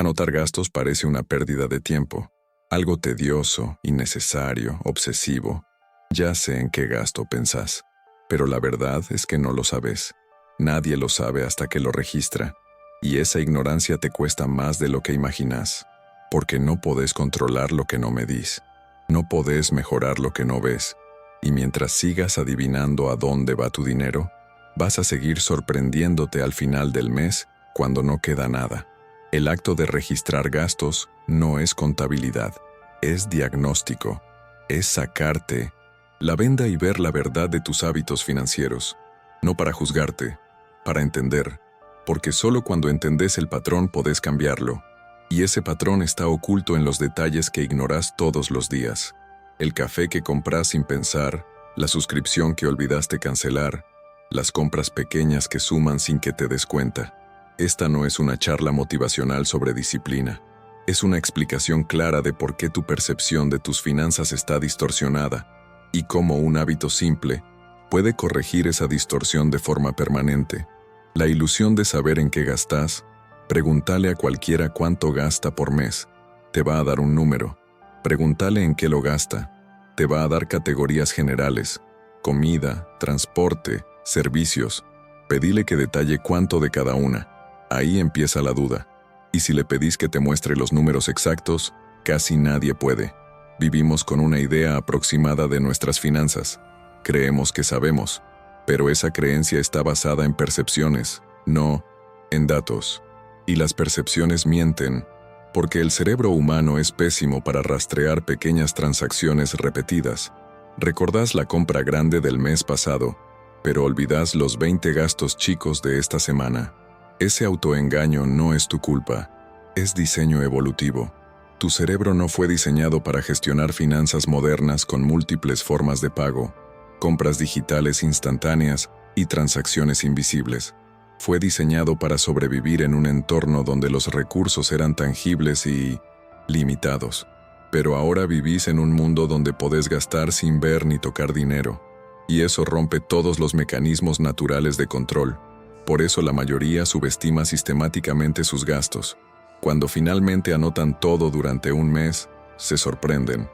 Anotar gastos parece una pérdida de tiempo, algo tedioso, innecesario, obsesivo. Ya sé en qué gasto pensás, pero la verdad es que no lo sabes. Nadie lo sabe hasta que lo registra, y esa ignorancia te cuesta más de lo que imaginás, porque no podés controlar lo que no medís, no podés mejorar lo que no ves, y mientras sigas adivinando a dónde va tu dinero, vas a seguir sorprendiéndote al final del mes cuando no queda nada. El acto de registrar gastos no es contabilidad, es diagnóstico, es sacarte la venda y ver la verdad de tus hábitos financieros, no para juzgarte, para entender, porque solo cuando entendés el patrón podés cambiarlo, y ese patrón está oculto en los detalles que ignorás todos los días. El café que compras sin pensar, la suscripción que olvidaste cancelar, las compras pequeñas que suman sin que te des cuenta. Esta no es una charla motivacional sobre disciplina, es una explicación clara de por qué tu percepción de tus finanzas está distorsionada, y cómo un hábito simple puede corregir esa distorsión de forma permanente. La ilusión de saber en qué gastás, pregúntale a cualquiera cuánto gasta por mes, te va a dar un número. Pregúntale en qué lo gasta, te va a dar categorías generales, comida, transporte, servicios. Pedile que detalle cuánto de cada una. Ahí empieza la duda. Y si le pedís que te muestre los números exactos, casi nadie puede. Vivimos con una idea aproximada de nuestras finanzas. Creemos que sabemos, pero esa creencia está basada en percepciones, no en datos. Y las percepciones mienten, porque el cerebro humano es pésimo para rastrear pequeñas transacciones repetidas. Recordás la compra grande del mes pasado, pero olvidás los 20 gastos chicos de esta semana. Ese autoengaño no es tu culpa, es diseño evolutivo. Tu cerebro no fue diseñado para gestionar finanzas modernas con múltiples formas de pago, compras digitales instantáneas y transacciones invisibles. Fue diseñado para sobrevivir en un entorno donde los recursos eran tangibles y limitados. Pero ahora vivís en un mundo donde podés gastar sin ver ni tocar dinero, y eso rompe todos los mecanismos naturales de control. Por eso la mayoría subestima sistemáticamente sus gastos. Cuando finalmente anotan todo durante un mes, se sorprenden.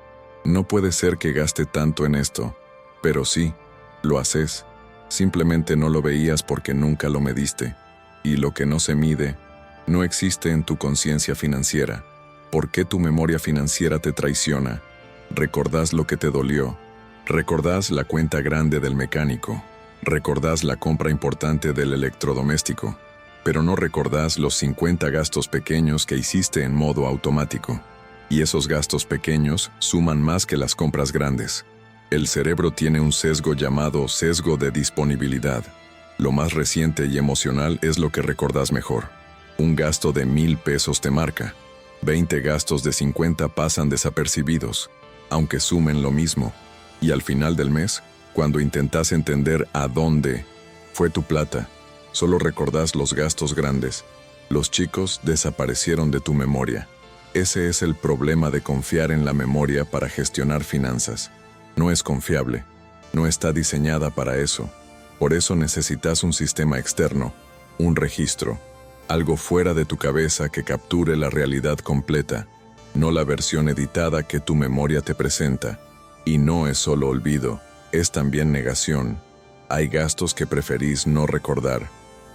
No puede ser que gaste tanto en esto. Pero sí, lo haces. Simplemente no lo veías porque nunca lo mediste. Y lo que no se mide, no existe en tu conciencia financiera. ¿Por qué tu memoria financiera te traiciona? Recordás lo que te dolió. Recordás la cuenta grande del mecánico. Recordás la compra importante del electrodoméstico. Pero no recordás los 50 gastos pequeños que hiciste en modo automático. Y esos gastos pequeños suman más que las compras grandes. El cerebro tiene un sesgo llamado sesgo de disponibilidad. Lo más reciente y emocional es lo que recordás mejor. Un gasto de 1,000 pesos te marca. 20 gastos de 50 pasan desapercibidos, aunque sumen lo mismo. Y al final del mes, cuando intentás entender a dónde fue tu plata, solo recordás los gastos grandes. Los chicos desaparecieron de tu memoria. Ese es el problema de confiar en la memoria para gestionar finanzas. No es confiable. No está diseñada para eso. Por eso necesitas un sistema externo, un registro, algo fuera de tu cabeza que capture la realidad completa, no la versión editada que tu memoria te presenta. Y no es solo olvido, es también negación. Hay gastos que preferís no recordar.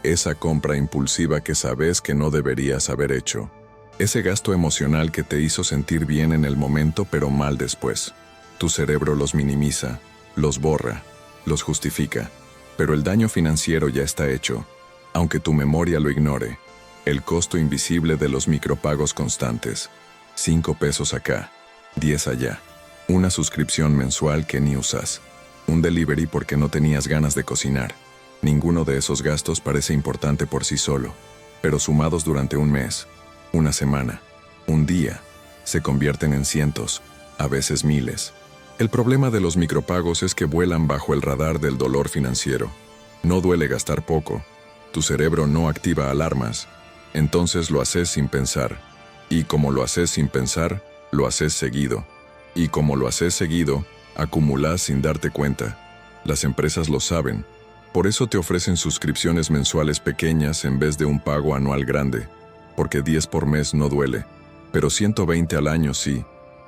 Esa compra impulsiva que sabes que no deberías haber hecho. Ese gasto emocional que te hizo sentir bien en el momento pero mal después. Tu cerebro los minimiza, los borra, los justifica. Pero el daño financiero ya está hecho, aunque tu memoria lo ignore. El costo invisible de los micropagos constantes. 5 pesos acá, 10 allá. Una suscripción mensual que ni usas. Un delivery porque no tenías ganas de cocinar. Ninguno de esos gastos parece importante por sí solo, pero sumados durante un mes, una semana, un día, se convierten en cientos, a veces miles. El problema de los micropagos es que vuelan bajo el radar del dolor financiero. No duele gastar poco. Tu cerebro no activa alarmas. Entonces lo haces sin pensar. Y como lo haces sin pensar, lo haces seguido. Y como lo haces seguido, acumulás sin darte cuenta. Las empresas lo saben. Por eso te ofrecen suscripciones mensuales pequeñas en vez de un pago anual grande. porque 10 por mes no duele, pero 120 al año sí.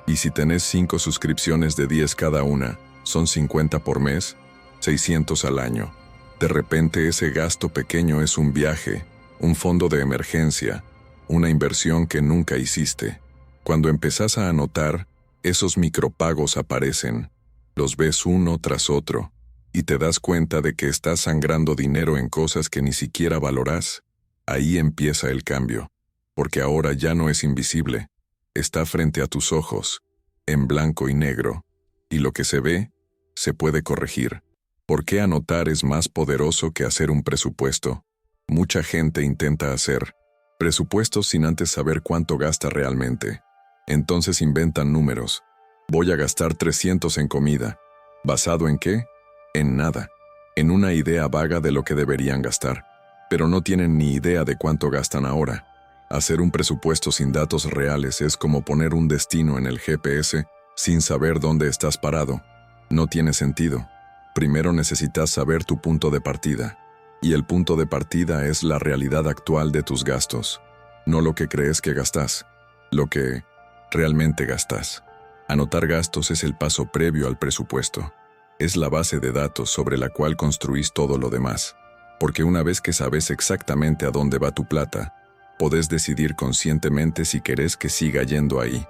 Y si tenés 5 suscripciones de 10 cada una, son 50 por mes, 600 al año. De repente ese gasto pequeño es un viaje, un fondo de emergencia, una inversión que nunca hiciste. Cuando empezás a anotar, esos micropagos aparecen, los ves uno tras otro, y te das cuenta de que estás sangrando dinero en cosas que ni siquiera valorás. Ahí empieza el cambio, porque ahora ya no es invisible, está frente a tus ojos, en blanco y negro, y lo que se ve, se puede corregir. ¿Por qué anotar es más poderoso que hacer un presupuesto? Mucha gente intenta hacer presupuestos sin antes saber cuánto gasta realmente. Entonces inventan números. Voy a gastar 300 en comida. ¿Basado en qué? En nada. En una idea vaga de lo que deberían gastar. Pero no tienen ni idea de cuánto gastan ahora. Hacer un presupuesto sin datos reales es como poner un destino en el GPS sin saber dónde estás parado. No tiene sentido. Primero necesitas saber tu punto de partida. Y el punto de partida es la realidad actual de tus gastos. No lo que crees que gastas, lo que realmente gastas. Anotar gastos es el paso previo al presupuesto. Es la base de datos sobre la cual construís todo lo demás. Porque una vez que sabes exactamente a dónde va tu plata, podés decidir conscientemente si querés que siga yendo ahí.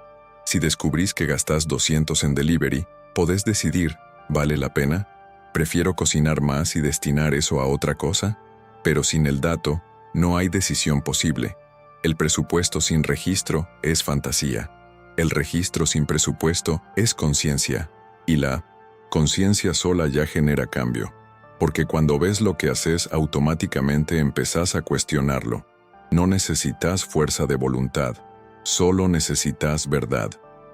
Si descubrís que gastás 200 en delivery, podés decidir, ¿vale la pena? ¿Prefiero cocinar más y destinar eso a otra cosa? Pero sin el dato, no hay decisión posible. El presupuesto sin registro es fantasía. El registro sin presupuesto es conciencia. Y la conciencia sola ya genera cambio. Porque cuando ves lo que haces, automáticamente empezás a cuestionarlo. No necesitas fuerza de voluntad, solo necesitas verdad.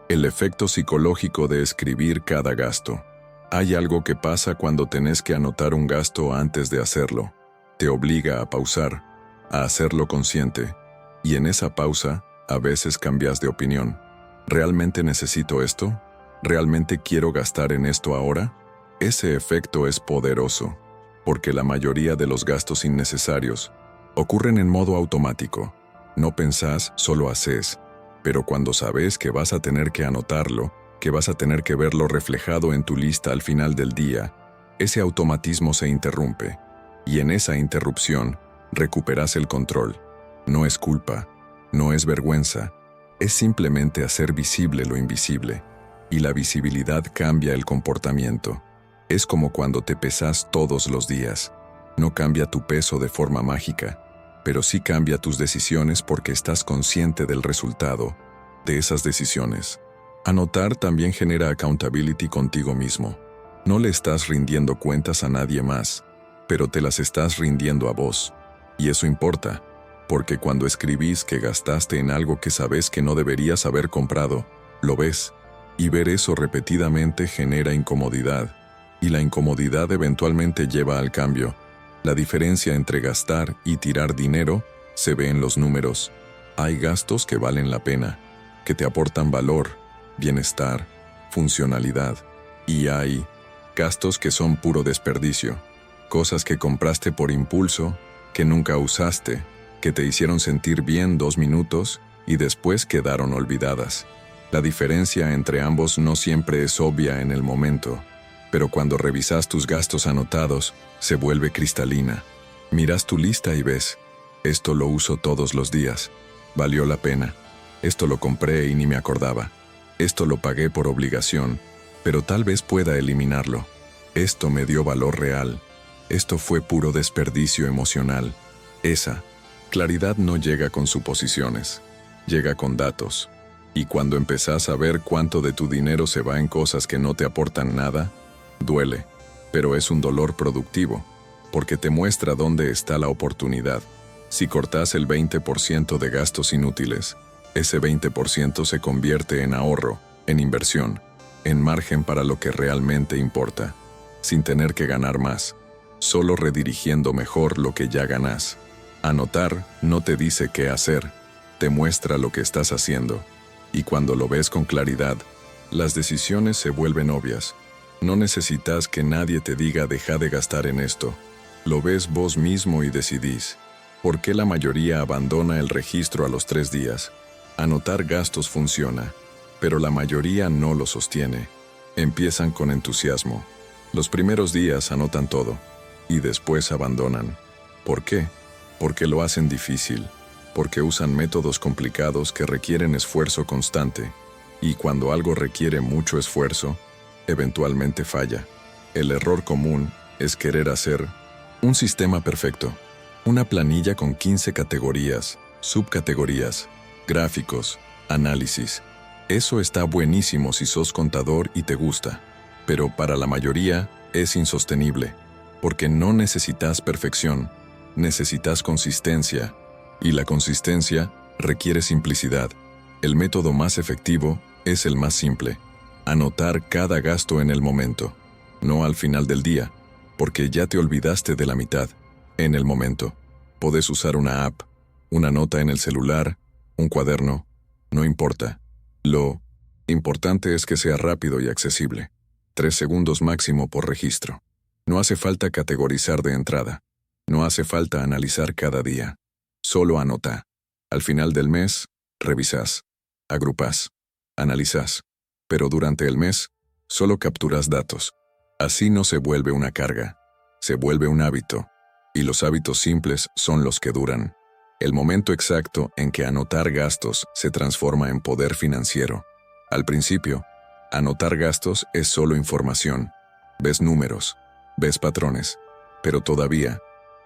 El efecto psicológico de escribir cada gasto. Hay algo que pasa cuando tenés que anotar un gasto antes de hacerlo. Te obliga a pausar, a hacerlo consciente. Y en esa pausa, a veces cambias de opinión. ¿Realmente necesito esto? ¿Realmente quiero gastar en esto ahora? Ese efecto es poderoso, porque la mayoría de los gastos innecesarios ocurren en modo automático. No pensás, solo haces. Pero cuando sabes que vas a tener que anotarlo, que vas a tener que verlo reflejado en tu lista al final del día, ese automatismo se interrumpe. Y en esa interrupción, recuperas el control. No es culpa, no es vergüenza, es simplemente hacer visible lo invisible. Y la visibilidad cambia el comportamiento. Es como cuando te pesas todos los días. No cambia tu peso de forma mágica, pero sí cambia tus decisiones porque estás consciente del resultado de esas decisiones. Anotar también genera accountability contigo mismo. No le estás rindiendo cuentas a nadie más, pero te las estás rindiendo a vos. Y eso importa, porque cuando escribís que gastaste en algo que sabes que no deberías haber comprado, lo ves. Y ver eso repetidamente genera incomodidad. Y la incomodidad eventualmente lleva al cambio. La diferencia entre gastar y tirar dinero se ve en los números. Hay gastos que valen la pena, que te aportan valor, bienestar, funcionalidad. Y hay gastos que son puro desperdicio. Cosas que compraste por impulso, que nunca usaste, que te hicieron sentir bien 2 minutos y después quedaron olvidadas. La diferencia entre ambos no siempre es obvia en el momento, pero cuando revisas tus gastos anotados, se vuelve cristalina. Miras tu lista y ves, esto lo uso todos los días, valió la pena, esto lo compré y ni me acordaba, esto lo pagué por obligación, pero tal vez pueda eliminarlo, esto me dio valor real, esto fue puro desperdicio emocional. Esa claridad no llega con suposiciones, llega con datos. Y cuando empezás a ver cuánto de tu dinero se va en cosas que no te aportan nada, duele, pero es un dolor productivo, porque te muestra dónde está la oportunidad. Si cortás el 20% de gastos inútiles, ese 20% se convierte en ahorro, en inversión, en margen para lo que realmente importa, sin tener que ganar más, solo redirigiendo mejor lo que ya ganás. Anotar no te dice qué hacer, te muestra lo que estás haciendo. Y cuando lo ves con claridad, las decisiones se vuelven obvias. No necesitas que nadie te diga deja de gastar en esto. Lo ves vos mismo y decidís. ¿Por qué la mayoría abandona el registro a los 3 días? Anotar gastos funciona, pero la mayoría no lo sostiene. Empiezan con entusiasmo. Los primeros días anotan todo, y después abandonan. ¿Por qué? Porque lo hacen difícil, porque usan métodos complicados que requieren esfuerzo constante, y cuando algo requiere mucho esfuerzo, eventualmente falla. El error común es querer hacer un sistema perfecto, una planilla con 15 categorías, subcategorías, gráficos, análisis. Eso está buenísimo si sos contador y te gusta, pero para la mayoría es insostenible, porque no necesitas perfección, necesitas consistencia, y la consistencia requiere simplicidad. El método más efectivo es el más simple: anotar cada gasto en el momento, no al final del día, porque ya te olvidaste de la mitad. En el momento, podés usar una app, una nota en el celular, un cuaderno, no importa. Lo importante es que sea rápido y accesible. 3 segundos máximo por registro. No hace falta categorizar de entrada. No hace falta analizar cada día. Solo anota. Al final del mes, revisás, agrupás, analizás. Pero durante el mes, solo capturas datos. Así no se vuelve una carga. Se vuelve un hábito. Y los hábitos simples son los que duran. El momento exacto en que anotar gastos se transforma en poder financiero. Al principio, anotar gastos es solo información. Ves números, ves patrones, pero todavía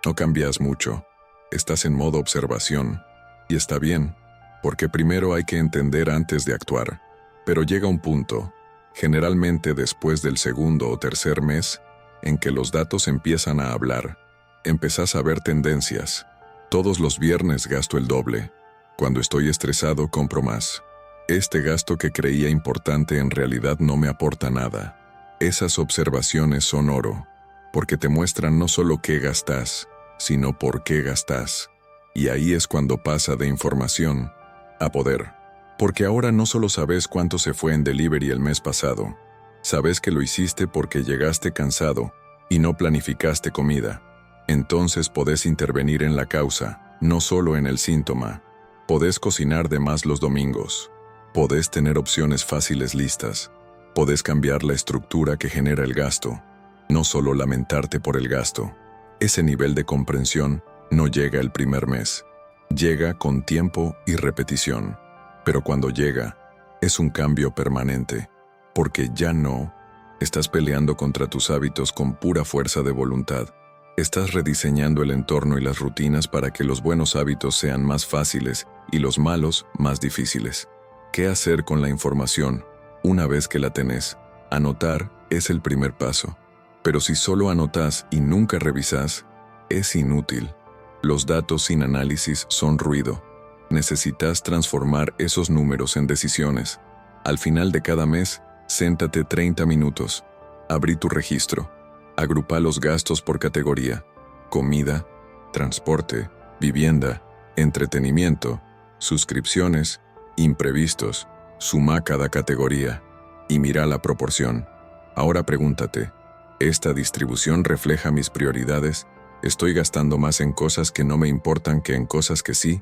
no cambias mucho. Estás en modo observación, y está bien, porque primero hay que entender antes de actuar. Pero llega un punto, generalmente después del segundo o tercer mes, en que los datos empiezan a hablar. Empezás a ver tendencias. Todos los viernes gasto el doble. Cuando estoy estresado compro más. Este gasto que creía importante en realidad no me aporta nada. Esas observaciones son oro, porque te muestran no solo qué gastas, sino por qué gastas. Y ahí es cuando pasa de información a poder. Porque ahora no solo sabes cuánto se fue en delivery el mes pasado, sabes que lo hiciste porque llegaste cansado y no planificaste comida. Entonces podés intervenir en la causa, no solo en el síntoma. Podés cocinar de más los domingos. Podés tener opciones fáciles listas. Podés cambiar la estructura que genera el gasto, no solo lamentarte por el gasto. Ese nivel de comprensión no llega el primer mes. Llega con tiempo y repetición. Pero cuando llega, es un cambio permanente, porque ya no estás peleando contra tus hábitos con pura fuerza de voluntad. Estás rediseñando el entorno y las rutinas para que los buenos hábitos sean más fáciles y los malos más difíciles. ¿Qué hacer con la información una vez que la tenés? Anotar es el primer paso. Pero si solo anotás y nunca revisás, es inútil. Los datos sin análisis son ruido. Necesitas transformar esos números en decisiones. Al final de cada mes, séntate 30 minutos. Abrí tu registro. Agrupa los gastos por categoría: comida, transporte, vivienda, entretenimiento, suscripciones, imprevistos. Suma cada categoría y mira la proporción. Ahora pregúntate, ¿esta distribución refleja mis prioridades? ¿Estoy gastando más en cosas que no me importan que en cosas que sí?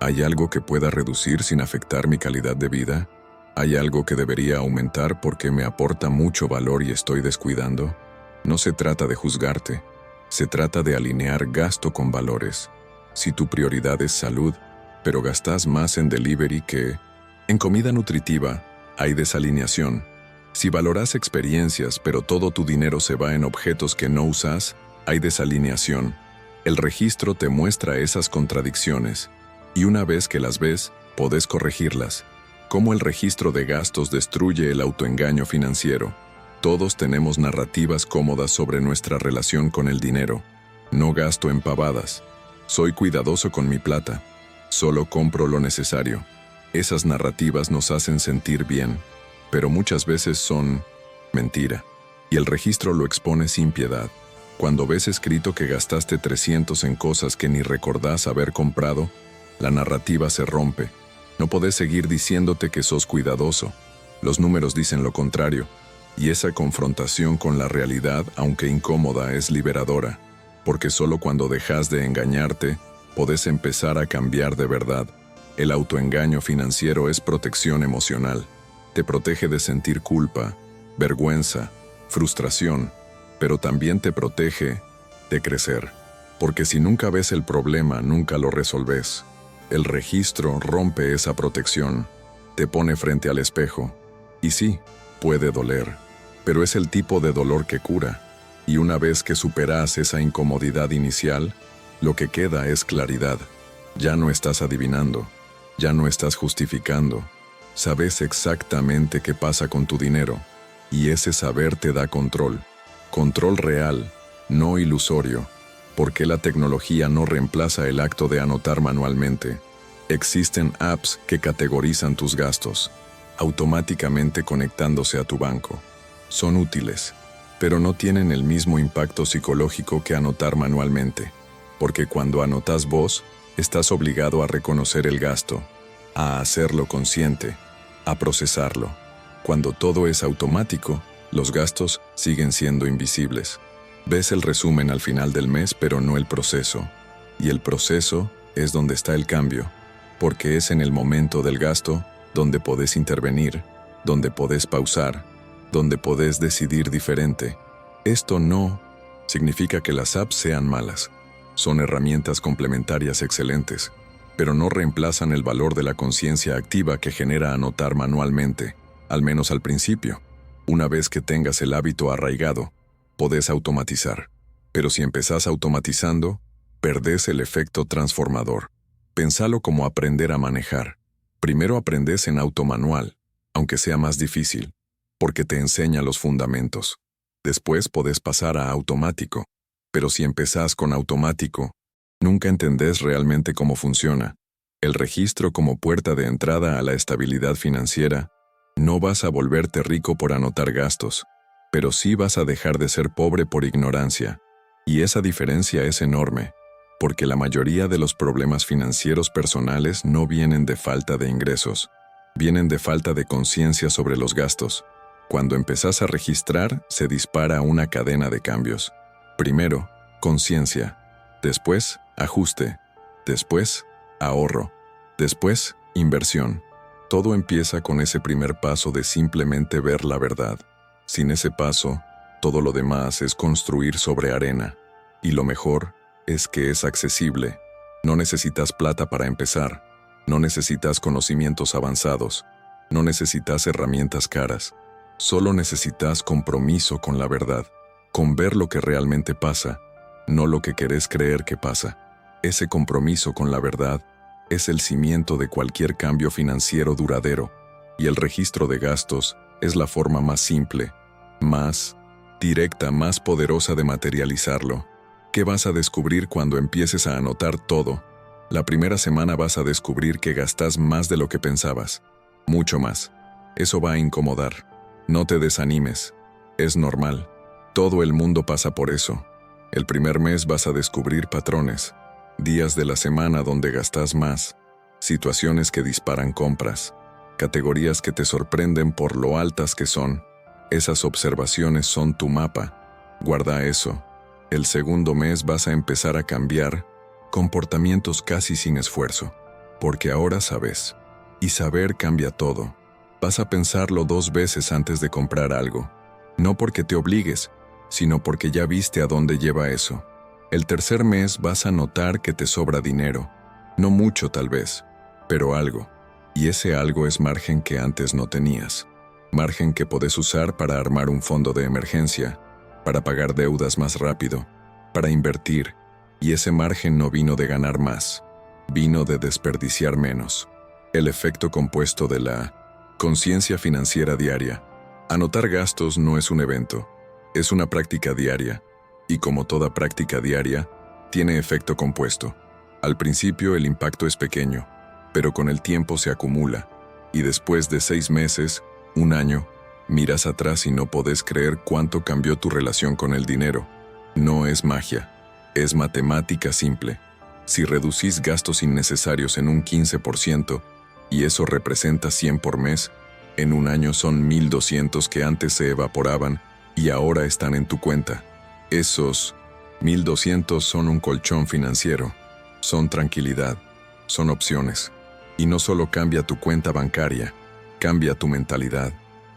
¿Hay algo que pueda reducir sin afectar mi calidad de vida? ¿Hay algo que debería aumentar porque me aporta mucho valor y estoy descuidando? No se trata de juzgarte, se trata de alinear gasto con valores. Si tu prioridad es salud, pero gastas más en delivery que en comida nutritiva, hay desalineación. Si valoras experiencias, pero todo tu dinero se va en objetos que no usas, hay desalineación. El registro te muestra esas contradicciones, y una vez que las ves, podés corregirlas. Cómo el registro de gastos destruye el autoengaño financiero. Todos tenemos narrativas cómodas sobre nuestra relación con el dinero. No gasto en pavadas. Soy cuidadoso con mi plata. Solo compro lo necesario. Esas narrativas nos hacen sentir bien, pero muchas veces son mentira. Y el registro lo expone sin piedad. Cuando ves escrito que gastaste 300 en cosas que ni recordás haber comprado, la narrativa se rompe. No podés seguir diciéndote que sos cuidadoso. Los números dicen lo contrario. Y esa confrontación con la realidad, aunque incómoda, es liberadora, porque solo cuando dejas de engañarte, podés empezar a cambiar de verdad. El autoengaño financiero es protección emocional. Te protege de sentir culpa, vergüenza, frustración, pero también te protege de crecer. Porque si nunca ves el problema, nunca lo resolves. El registro rompe esa protección, te pone frente al espejo. Y sí, puede doler, pero es el tipo de dolor que cura. Y una vez que superas esa incomodidad inicial, lo que queda es claridad. Ya no estás adivinando, ya no estás justificando. Sabes exactamente qué pasa con tu dinero, y ese saber te da control. Control real, no ilusorio. Porque la tecnología no reemplaza el acto de anotar manualmente. Existen apps que categorizan tus gastos, automáticamente conectándose a tu banco. Son útiles, pero no tienen el mismo impacto psicológico que anotar manualmente, porque cuando anotas vos, estás obligado a reconocer el gasto, a hacerlo consciente, a procesarlo. Cuando todo es automático, los gastos siguen siendo invisibles. Ves el resumen al final del mes, pero no el proceso. Y el proceso es donde está el cambio, porque es en el momento del gasto donde podés intervenir, donde podés pausar, donde podés decidir diferente. Esto no significa que las apps sean malas. Son herramientas complementarias excelentes, pero no reemplazan el valor de la conciencia activa que genera anotar manualmente, al menos al principio. Una vez que tengas el hábito arraigado, podés automatizar, pero si empezás automatizando, perdés el efecto transformador. Pensalo como aprender a manejar. Primero aprendés en auto manual, aunque sea más difícil, porque te enseña los fundamentos. Después podés pasar a automático, pero si empezás con automático, nunca entendés realmente cómo funciona. El registro como puerta de entrada a la estabilidad financiera, no vas a volverte rico por anotar gastos, pero sí vas a dejar de ser pobre por ignorancia. Y esa diferencia es enorme, porque la mayoría de los problemas financieros personales no vienen de falta de ingresos, vienen de falta de conciencia sobre los gastos. Cuando empezás a registrar, se dispara una cadena de cambios. Primero, conciencia. Después, ajuste. Después, ahorro. Después, inversión. Todo empieza con ese primer paso de simplemente ver la verdad. Sin ese paso, todo lo demás es construir sobre arena. Y lo mejor es que es accesible. No necesitas plata para empezar. No necesitas conocimientos avanzados. No necesitas herramientas caras. Solo necesitas compromiso con la verdad, con ver lo que realmente pasa, no lo que querés creer que pasa. Ese compromiso con la verdad es el cimiento de cualquier cambio financiero duradero, y el registro de gastos es la forma más simple, más directa, más poderosa de materializarlo. ¿Qué vas a descubrir cuando empieces a anotar todo? La primera semana vas a descubrir que gastas más de lo que pensabas, mucho más. Eso va a incomodar. No te desanimes. Es normal. Todo el mundo pasa por eso. El primer mes vas a descubrir patrones, días de la semana donde gastas más, situaciones que disparan compras, categorías que te sorprenden por lo altas que son. Esas observaciones son tu mapa. Guarda eso. El segundo mes vas a empezar a cambiar comportamientos casi sin esfuerzo, porque ahora sabes. Y saber cambia todo. Vas a pensarlo 2 veces antes de comprar algo. No porque te obligues, sino porque ya viste a dónde lleva eso. El tercer mes vas a notar que te sobra dinero. No mucho tal vez, pero algo. Y ese algo es margen que antes no tenías. Margen que podés usar para armar un fondo de emergencia, para pagar deudas más rápido, para invertir. Y ese margen no vino de ganar más, vino de desperdiciar menos. El efecto compuesto de la conciencia financiera diaria. Anotar gastos no es un evento, es una práctica diaria, y como toda práctica diaria, tiene efecto compuesto. Al principio el impacto es pequeño, pero con el tiempo se acumula, y después de 6 meses, 1 año, miras atrás y no podés creer cuánto cambió tu relación con el dinero. No es magia, es matemática simple. Si reducís gastos innecesarios en un 15%, y eso representa 100 por mes, en 1 año son 1.200 que antes se evaporaban y ahora están en tu cuenta. Esos 1.200 son un colchón financiero. son tranquilidad, son opciones. Y no solo cambia tu cuenta bancaria, cambia tu mentalidad.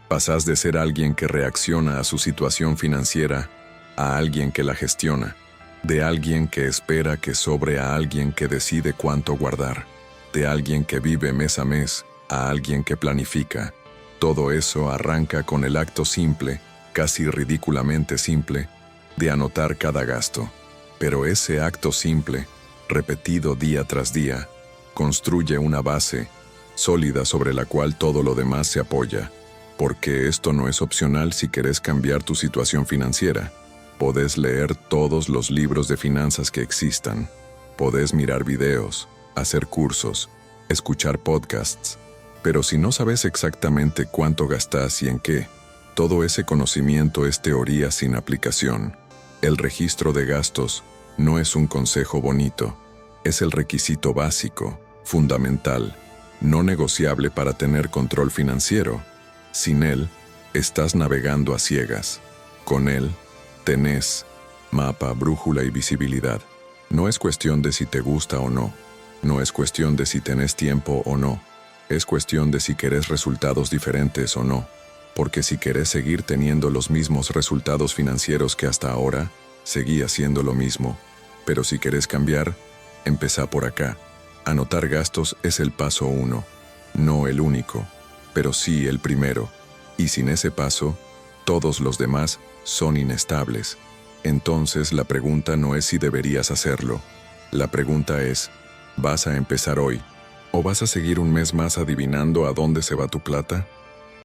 Pasas de ser alguien que reacciona a su situación financiera a alguien que la gestiona, de alguien que espera que sobre a alguien que decide cuánto guardar, de alguien que vive mes a mes a alguien que planifica. Todo eso arranca con el acto simple, casi ridículamente simple, de anotar cada gasto. Pero ese acto simple, repetido día tras día, construye una base sólida sobre la cual todo lo demás se apoya. Porque esto no es opcional si querés cambiar tu situación financiera. Podés leer todos los libros de finanzas que existan. Podés mirar videos, hacer cursos, escuchar podcasts. Pero si no sabes exactamente cuánto gastás y en qué, todo ese conocimiento es teoría sin aplicación. El registro de gastos no es un consejo bonito. Es el requisito básico, fundamental, no negociable para tener control financiero. Sin él, estás navegando a ciegas. Con él, tenés mapa, brújula y visibilidad. No es cuestión de si te gusta o no. No es cuestión de si tenés tiempo o no. Es cuestión de si querés resultados diferentes o no. Porque si querés seguir teniendo los mismos resultados financieros que hasta ahora, seguí haciendo lo mismo. Pero si querés cambiar, empezá por acá. Anotar gastos es el paso 1. No el único, pero sí el primero. Y sin ese paso, todos los demás son inestables. Entonces la pregunta no es si deberías hacerlo. La pregunta es, ¿vas a empezar hoy? ¿O vas a seguir un mes más adivinando a dónde se va tu plata?